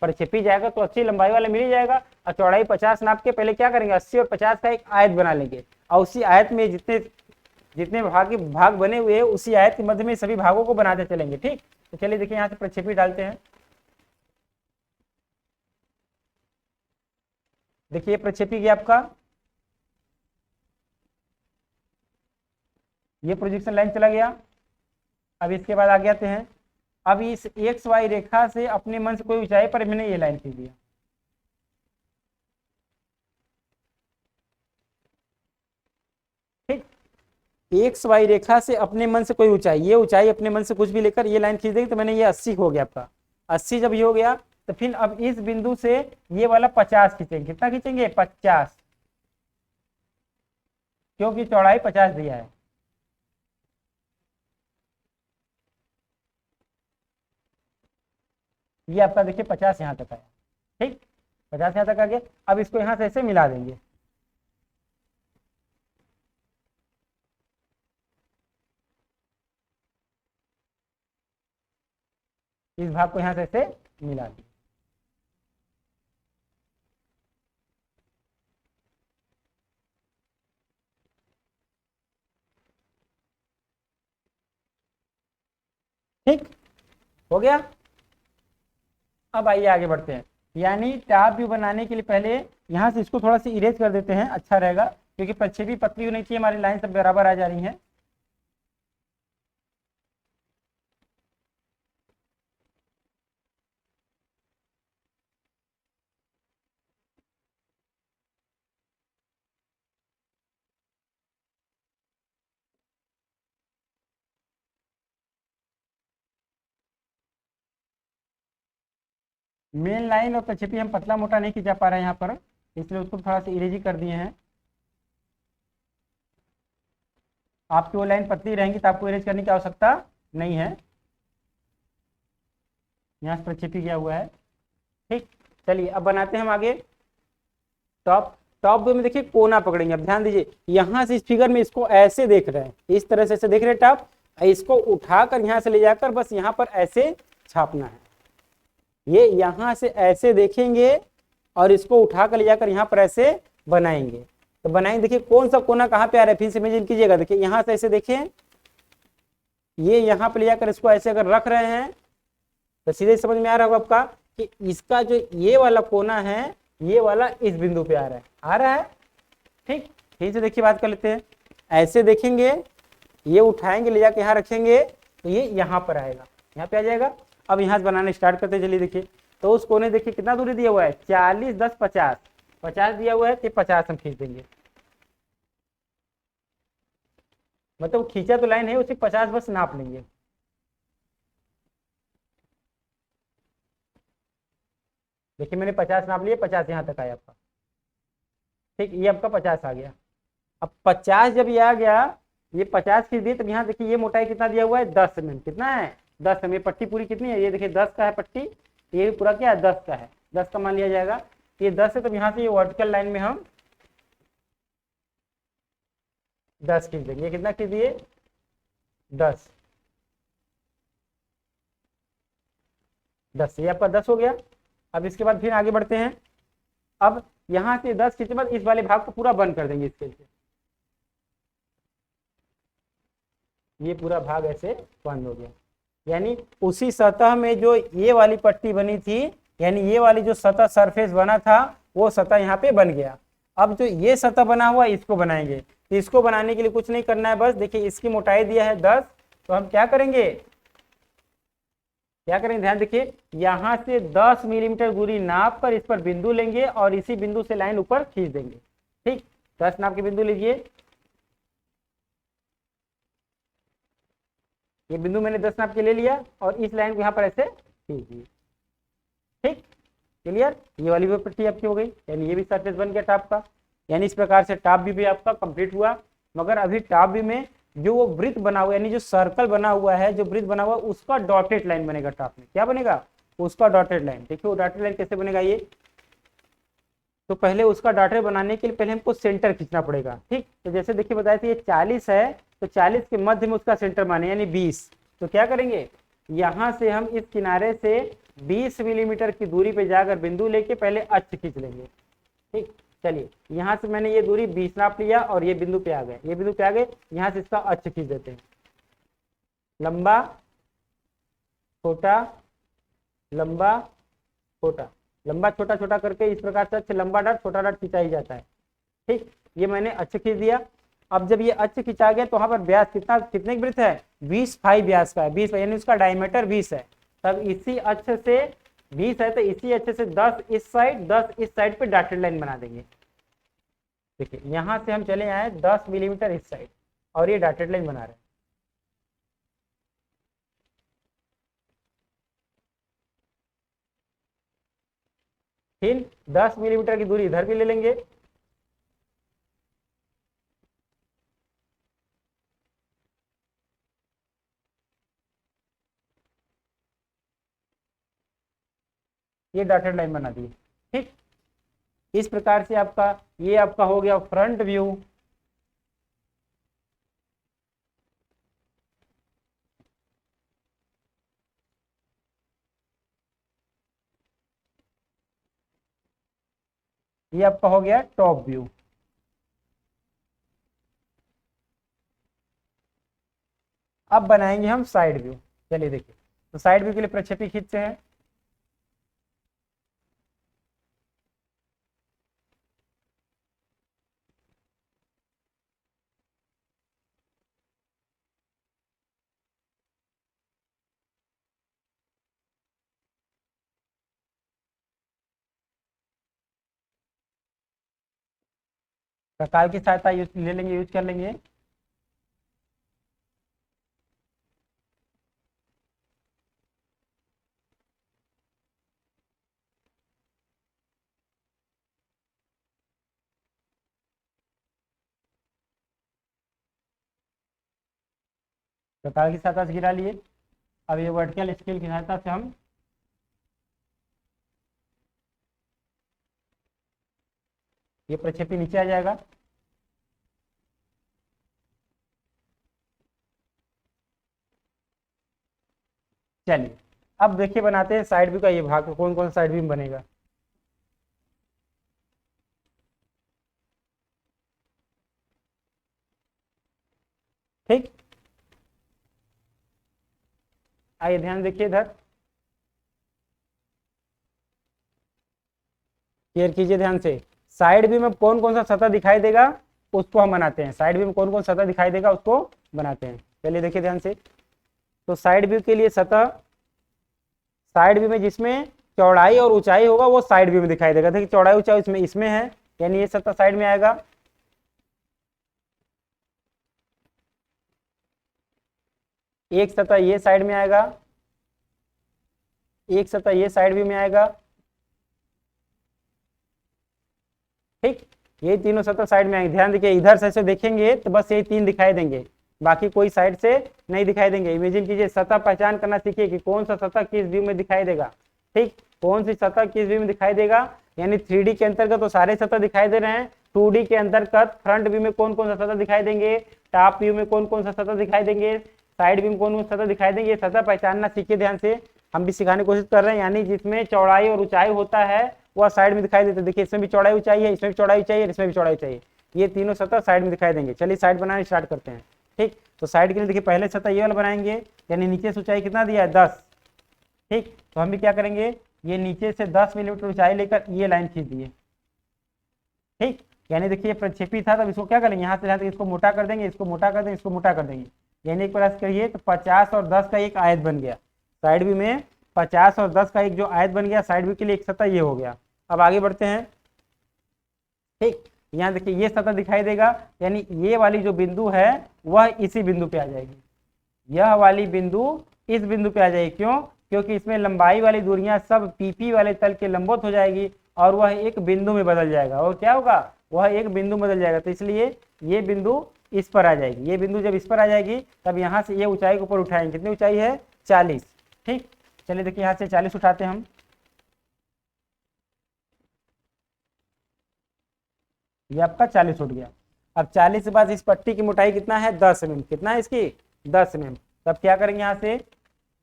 प्रक्षेपी जाएगा तो 80 लंबाई वाला मिल ही जाएगा, और चौड़ाई 50 नाप के पहले क्या करेंगे, 80 और 50 का एक आयत बना लेंगे, और उसी आयत में जितने जितने भाग बने हुए हैं उसी आयत के मध्य में सभी भागों को बनाते चलेंगे। ठीक, तो चलिए देखिए यहाँ से प्रक्षेपी डालते हैं। देखिए प्रक्षेपी गया आपका, ये प्रोजेक्शन लाइन चला गया। अब इसके बाद आगे आते हैं, अब इस एक्स वाई रेखा से अपने मन से कोई ऊंचाई पर मैंने ये लाइन खींच दिया। ठीक, एक्स वाई रेखा से अपने मन से कोई ऊंचाई, ये ऊंचाई अपने मन से कुछ भी लेकर ये लाइन खींच देगी, तो मैंने ये 80 हो गया आपका। 80 जब ये हो गया तो फिर अब इस बिंदु से ये वाला 50 खींचेंगे। कितना खींचेंगे, 50, क्योंकि चौड़ाई 50 दिया है। ये आपका देखिए 50 यहाँ तक आया। ठीक, 50 यहाँ तक आ गया। अब इसको यहाँ से ऐसे मिला देंगे, इस भाग को यहाँ से ऐसे मिला देंगे। ठीक हो गया। अब आइए आगे बढ़ते हैं, यानी टॉप व्यू बनाने के लिए पहले यहाँ से इसको थोड़ा सा इरेज कर देते हैं, अच्छा रहेगा, क्योंकि प्रक्षेपी पतली होनी चाहिए, हमारी लाइन सब बराबर आ जा रही है। मेन लाइन और प्रक्षेपी हम पतला मोटा नहीं खींचा पा रहे हैं यहाँ पर, इसलिए उसको थोड़ा सा इरेज कर दिए हैं। आपकी वो लाइन पतली रहेंगी तो आपको इरेज करने की आवश्यकता नहीं है, यहाँ से प्रक्षेपी गया हुआ है। ठीक, चलिए अब बनाते हैं हम आगे टॉप। टॉप व्यू में देखिए कोना पकड़ेंगे। अब ध्यान दीजिए, यहाँ से इस फिगर में इसको ऐसे देख रहे हैं, इस तरह से ऐसे देख रहे हैं टॉप, इसको उठाकर यहाँ से ले जाकर बस यहाँ पर ऐसे छापना है। ये यहाँ से ऐसे देखेंगे और इसको उठाकर ले जाकर यहाँ पर ऐसे बनाएंगे। तो बनाएंगे, देखिए कौन सा कोना कहाँ पे आ रहा है, फिर से इमेजिन कीजिएगा। देखिए यहाँ से ऐसे देखें, ये यहाँ पे ले जाकर इसको ऐसे अगर रख रहे हैं तो सीधे समझ में आ रहा होगा आपका कि इसका जो ये वाला कोना है, ये वाला इस बिंदु पे आ रहा है। ठीक, फिर से देखिए बात कर लेते हैं, ऐसे देखेंगे, ये उठाएंगे ले जाके यहाँ रखेंगे तो ये यहाँ पर आएगा, यहाँ पे आ जाएगा। अब यहाँ से बनाना स्टार्ट करते हैं, चलिए देखिए। तो उस कोने देखिए कितना दूरी दिया हुआ है, 40, 10, 50, 50 दिया हुआ है, तो 50 हम खींच देंगे। मतलब खींचा तो लाइन है, उसे 50 बस नाप लेंगे। देखिए मैंने 50 नाप लिया, 50 यहाँ तक आया आपका। ठीक, ये आपका 50 आ गया। अब 50 जब ये आ गया, ये 50 खींच दिए, तब यहाँ देखिए ये मोटाई कितना दिया हुआ है, 10 mm। कितना है, 10 mm। पट्टी पूरी कितनी है, ये देखिए 10 का है पट्टी, ये पूरा क्या है, 10 का है, 10 का मान लिया जाएगा। ये 10 है, तो यहाँ से ये वर्टिकल लाइन में हम 10 खींच देंगे। कितना खींच दिए, 10, 10, ये आपका 10 हो गया। अब इसके बाद फिर आगे बढ़ते हैं। अब यहाँ से 10 खींचे बाद इस वाले भाग को पूरा बंद कर देंगे इसके से, ये पूरा भाग ऐसे बंद हो गया। यानी उसी सतह में जो ये वाली पट्टी बनी थी, यानी ये वाली जो सतह सरफेस बना था वो सतह यहाँ पे बन गया। अब जो ये सतह बना हुआ इसको बनाएंगे, तो इसको बनाने के लिए कुछ नहीं करना है, बस देखिए इसकी मोटाई दिया है 10, तो हम क्या करेंगे, ध्यान देखिए, यहाँ से 10 मिलीमीटर दूरी नाप कर इस पर बिंदु लेंगे और इसी बिंदु से लाइन ऊपर खींच देंगे। ठीक, 10 नाप के बिंदु लीजिए, ये बिंदु मैंने 10 नाप के ले लिया और इस लाइन को यहाँ पर ऐसे खींच दिए। ठीक, क्लियर, ये वाली भी पट्टी आपकी हो गई, यानी ये भी सरफेस बन गया टॉप का। यानी इस प्रकार से टॉप व्यू भी आपका कंप्लीट हुआ। मगर अभी टॉप व्यू में जो वो वृत्त बना हुआ है, यानी जो सर्कल बना हुआ है, जो वृत्त बना हुआ है, उसका डॉटेड लाइन बनेगा टॉप में। क्या बनेगा, उसका डॉटेड लाइन। देखिए वो डॉटेड लाइन कैसे बनेगा, ये तो पहले उसका डॉटेड बनाने के लिए पहले हमको सेंटर खींचना पड़ेगा। ठीक, तो जैसे देखिए बताया था ये 40 है, तो 40 के मध्य में उसका सेंटर माने यानी 20। तो क्या करेंगे, यहाँ से हम इस किनारे से 20 मिलीमीटर की दूरी पे जाकर बिंदु लेके पहले अक्ष खींच लेंगे। ठीक, चलिए यहाँ से मैंने ये दूरी 20 नाप लिया और ये बिंदु पे आ गए, ये बिंदु पे आ गए, यहाँ से इसका अक्ष खींच देते हैं। लंबा छोटा लंबा छोटा, लंबा छोटा छोटा करके इस प्रकार से अक्ष लंबा डॉट छोटा डॉट खींचा ही जाता है। ठीक, ये मैंने अक्ष खींच दिया। अब जब ये अक्ष खींचा गया तो वहां पर व्यास कितना, कितने वृत्त है, 20 फाई व्यास का है, 20 यानी उसका डायमीटर 20 है। तब इसी अक्ष से 20 है तो इसी अक्ष से 10 इस साइड 10 इस साइड पे डॉटेड लाइन बना देंगे। देखिए यहां से हम चले आए 10 मिलीमीटर इस साइड और ये डॉटेड लाइन बना रहे हैं। फिर 10 मिलीमीटर की दूरी इधर भी ले लेंगे, ये डॉटेड लाइन बना दी। ठीक, इस प्रकार से आपका ये आपका हो गया फ्रंट व्यू। ये आपका हो गया टॉप व्यू। अब बनाएंगे हम साइड व्यू। चलिए देखिए, तो साइड व्यू के लिए प्रक्षेपी खींचते हैं। प्रकार की सहायता ले लेंगे, यूज कर लेंगे। प्रकार की सहायता से गिरा लिए। अब ये वर्टिकल स्केल की सहायता से हम ये प्रक्षेपी नीचे आ जाएगा। चलिए अब देखिए बनाते हैं साइड व्यू का ये भाग, कौन कौन साइड व्यू बनेगा। ठीक, आइए ध्यान देखिए इधर, क्लियर कीजिए ध्यान से। साइड व्यू में कौन कौन सा सतह दिखाई देगा उसको हम बनाते हैं। साइड व्यू में कौन कौन सतह दिखाई देगा उसको बनाते हैं। चलिए देखिए ध्यान से, तो साइड व्यू के लिए सतह, साइड व्यू में जिसमें चौड़ाई और ऊंचाई होगा वो साइड व्यू में दिखाई देगा। देखिए चौड़ाई ऊंचाई इसमें इसमें है, यानी ये सतह साइड में आएगा। एक सतह ये साइड में आएगा, एक सतह ये साइड व्यू में आएगा। ठीक, ये तीनों सतह साइड में आएंगे। ध्यान देखिए इधर से देखेंगे तो बस ये तीन दिखाई देंगे, बाकी कोई साइड से नहीं दिखाई देंगे। इमेजिन कीजिए, सतह पहचान करना सीखिए कि कौन सा सतह किस व्यू में दिखाई देगा। ठीक, कौन सी सतह किस व्यू में दिखाई देगा, यानी 3D के अंतर्गत तो सारे सतह दिखाई दे रहे हैं। 2D के अंतर्गत फ्रंट व्यू में कौन कौन सा सतह दिखाई देंगे, टॉप व्यू में कौन कौन सा सतह दिखाई देंगे, साइड व्यू में कौन कौन सतह दिखाई देंगे। ये सतह पहचानना सीखिए ध्यान से, हम भी सिखाने की कोशिश कर रहे हैं। यानी जिसमें चौड़ाई और ऊंचाई होता है वह साइड में दिखाई देता है। देखिए इसमें भी चौड़ाई ऊंचाई है, इसमें भी चौड़ाई ऊंचाई है, इसमें भी चौड़ाई ऊंचाई है। ये तीनों सतह साइड में दिखाई देंगे। चलिए साइड बनाना स्टार्ट करते हैं। ठीक, तो साइड के लिए देखिए पहले सतह ये वाला बनाएंगे, यानी नीचे से ऊंचाई कितना दिया है 10। ठीक, तो हम भी क्या करेंगे, ये नीचे से 10 मिलीमीटर ऊंचाई लेकर ये लाइन खींच दिए। ठीक, यानी देखिए प्रक्षेपी था, तब इसको क्या करेंगे, यहाँ से यहाँ तक इसको मोटा कर देंगे, इसको मोटा कर देंगे, इसको मोटा कर देंगे, यानी एक बार करिए तो 50 और 10 का एक आयत बन गया। साइड व्यू में 50 और 10 का एक जो आयत बन गया साइड व्यू के लिए एक सतह ये हो गया। अब आगे बढ़ते हैं। ठीक, यहाँ देखिए ये सतह दिखाई देगा, यानी ये वाली जो बिंदु है वह इसी बिंदु पे आ जाएगी, यह वाली बिंदु इस बिंदु पे आ जाएगी। क्यों? क्योंकि इसमें लंबाई वाली दूरियां सब पीपी वाले तल के लंबवत हो जाएगी और वह एक बिंदु में बदल जाएगा। और क्या होगा, वह एक बिंदु बदल जाएगा, तो इसलिए ये बिंदु इस पर आ जाएगी। ये बिंदु जब इस पर आ जाएगी तब यहाँ से ये ऊंचाई को ऊपर उठाएंगे। कितनी ऊंचाई है, 40। ठीक, चलिए देखिए यहाँ से 40 उठाते हैं हम। ये आपका 40 उठ गया। अब 40 के बाद इस पट्टी की मोटाई कितना है, 10 mm। कितना है इसकी, 10 mm। तब क्या करेंगे, यहाँ से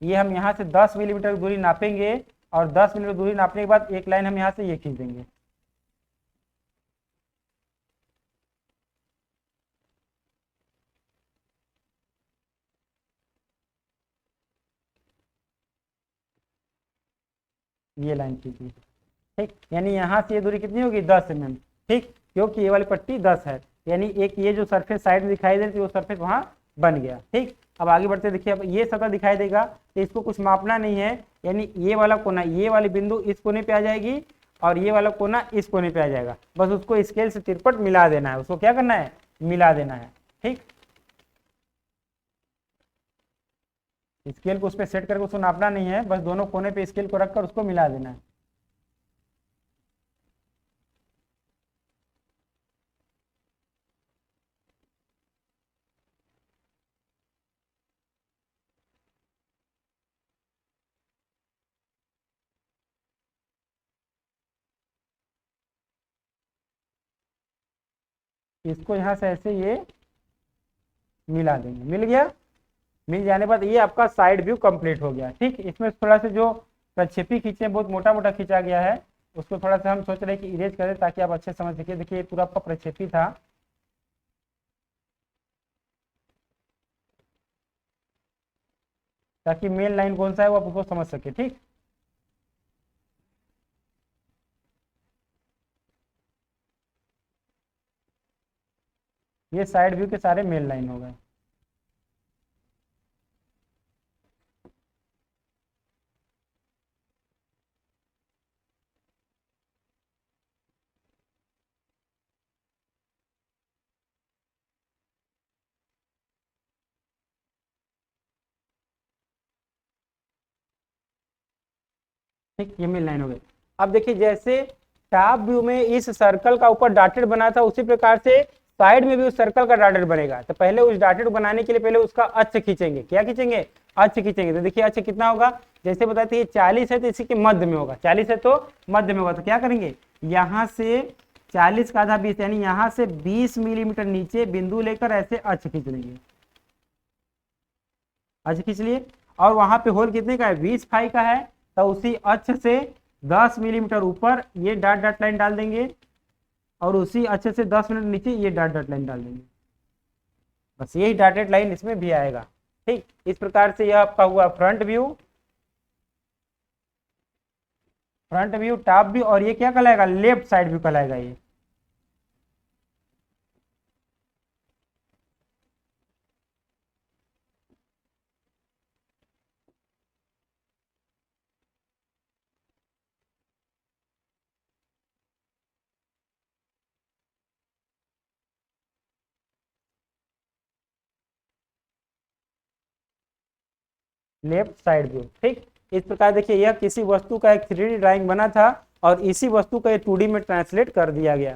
ये हम यहाँ से 10 मिलीमीटर दूरी नापेंगे और 10 मिलीमीटर दूरी नापने के बाद एक लाइन हम यहाँ से ये खींच देंगे। ये लाइन खींचिए। ठीक, यानी यहाँ से ये दूरी कितनी होगी, 10 mm। ठीक, क्योंकि ये वाली पट्टी 10 है, यानी एक ये जो सरफेस साइड में दिखाई दे रही थी वो सरफेस वहाँ बन गया। ठीक, अब आगे बढ़ते देखिए, अब ये सतह दिखाई देगा तो इसको कुछ मापना नहीं है, यानी ये वाला कोना, ये वाली बिंदु इस कोने पे आ जाएगी और ये वाला कोना इस कोने पे आ जाएगा। बस उसको स्केल से तिरपट मिला देना है, उसको क्या करना है, मिला देना है। ठीक, स्केल को उस पर सेट करके उसको नापना नहीं है, बस दोनों कोने पे स्केल को रखकर उसको मिला देना है। इसको यहाँ से ऐसे ये मिला देंगे। मिल गया, मिल जाने बाद ये आपका साइड व्यू कंप्लीट हो गया। ठीक, इसमें थोड़ा सा जो प्रक्षेपी खींचे बहुत मोटा मोटा खींचा गया है उसको थोड़ा सा हम सोच रहे हैं कि इरेज करें ताकि आप अच्छे समझ सके। देखिए ये पूरा आपका प्रक्षेपी था, ताकि मेन लाइन कौन सा है वो आप उसको समझ सके। ठीक, ये साइड व्यू के सारे मेन लाइन हो गए। ठीक, ये मेन लाइन हो गई। अब देखिए जैसे टॉप व्यू में इस सर्कल का ऊपर डॉटेड बना था उसी प्रकार से साइड में भी उस सर्कल का डॉटेड बनेगा। तो पहले उस डॉटेड बनाने के लिए पहले उसका अक्ष खींचेंगे। क्या खींचेंगे, अक्ष खींचेंगे। तो देखिए अक्ष कितना होगा, जैसे बताते ये 40 है तो इसी के मध्य में होगा, 40 है तो मध्य में होगा। तो क्या करेंगे, यहाँ से 40 का आधा 20 यानी यहाँ से 20 मिलीमीटर नीचे बिंदु लेकर ऐसे अक्ष खींच लेंगे। अक्ष खींच लिए और वहां पे होल कितने का है, 20 फाई का है, तो उसी अक्ष से 10 मिलीमीटर ऊपर ये डॉट डॉट लाइन डाल देंगे और उसी अक्ष से 10 मिनट नीचे ये डॉट डॉट लाइन डाल देंगे। बस यही डॉटेड लाइन इसमें भी आएगा। ठीक, इस प्रकार से यह आपका हुआ front view, front view, top view, और ये क्या कहलाएगा, लेफ्ट साइड व्यू कहलाएगा। ये लेफ्ट साइड व्यू। ठीक, इस प्रकार देखिए यह किसी वस्तु का एक 3D ड्राइंग बना था और इसी वस्तु का ये 2D में ट्रांसलेट कर दिया गया।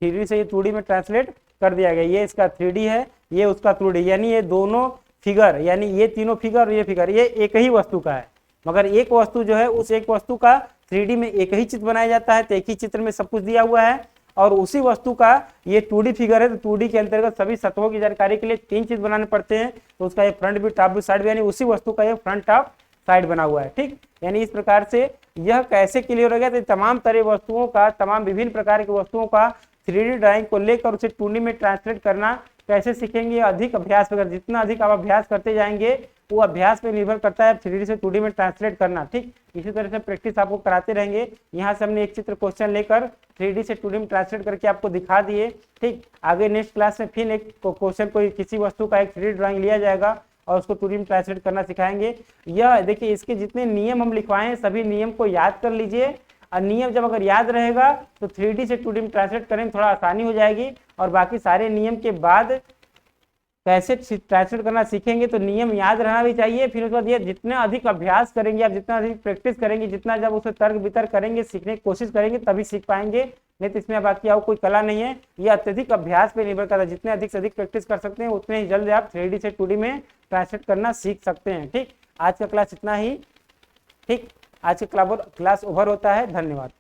3D से ये 2D में ट्रांसलेट कर दिया गया। ये इसका 3D है, ये उसका 2D, यानी ये दोनों फिगर, यानी ये तीनों फिगर और ये फिगर ये एक ही वस्तु का है, मगर एक वस्तु जो है उस एक वस्तु का 3D में एक ही चित्र बनाया जाता है, तो एक ही चित्र में सब कुछ दिया हुआ है। और उसी वस्तु का ये 2D फिगर है, तो 2D के अंतर्गत सभी सतहों की जानकारी के लिए 3 चीज बनाने पड़ते हैं। तो उसका ये front view, top view, side view, यानी उसी वस्तु का ये फ्रंट टॉप साइड बना हुआ है। ठीक, यानी इस प्रकार से यह कैसे क्लियर हो गया, तो तमाम तरह वस्तुओं का, तमाम विभिन्न प्रकार की वस्तुओं का 3D ड्राइंग को लेकर उसे 2D में ट्रांसलेट करना कैसे सीखेंगे, अधिक अभ्यास वगैरह, जितना अधिक आप अभ्यास करते जाएंगे वो अभ्यास पे निर्भर करता है 3D से 2D में ट्रांसलेट करना। ठीक, इसी तरह से प्रैक्टिस आपको कराते रहेंगे। यहाँ से हमने एक चित्र क्वेश्चन लेकर 3D से 2D में ट्रांसलेट करके आपको दिखा दिए। ठीक, आगे नेक्स्ट क्लास में फिर एक क्वेश्चन, कोई किसी वस्तु का एक 3D ड्राइंग लिया जाएगा और उसको 2D में ट्रांसलेट करना सिखाएंगे। यह देखिए, इसके जितने नियम हम लिखवाएं सभी नियम को याद कर लीजिए, और नियम जब अगर याद रहेगा तो 3D से 2D में ट्रांसलेट करने में थोड़ा आसानी हो जाएगी। और बाकी सारे नियम के बाद कैसे ट्रांसलेट करना सीखेंगे तो नियम याद रहना भी चाहिए। फिर उसके बाद ये जितना अधिक अभ्यास करेंगे आप, जितना अधिक प्रैक्टिस करेंगे, जितना जब उसे तर्क वितर्क करेंगे, सीखने की कोशिश करेंगे, तभी सीख पाएंगे। नहीं तो इसमें बाकी और कोई कला नहीं है, ये अत्यधिक अभ्यास पे निर्भर करता है। जितने अधिक से अधिक प्रैक्टिस कर सकते हैं उतने ही जल्द आप 3D से 2D में ट्रांसलेट करना सीख सकते हैं। ठीक, आज का क्लास इतना ही। ठीक, आज का क्लास ओवर होता है। धन्यवाद।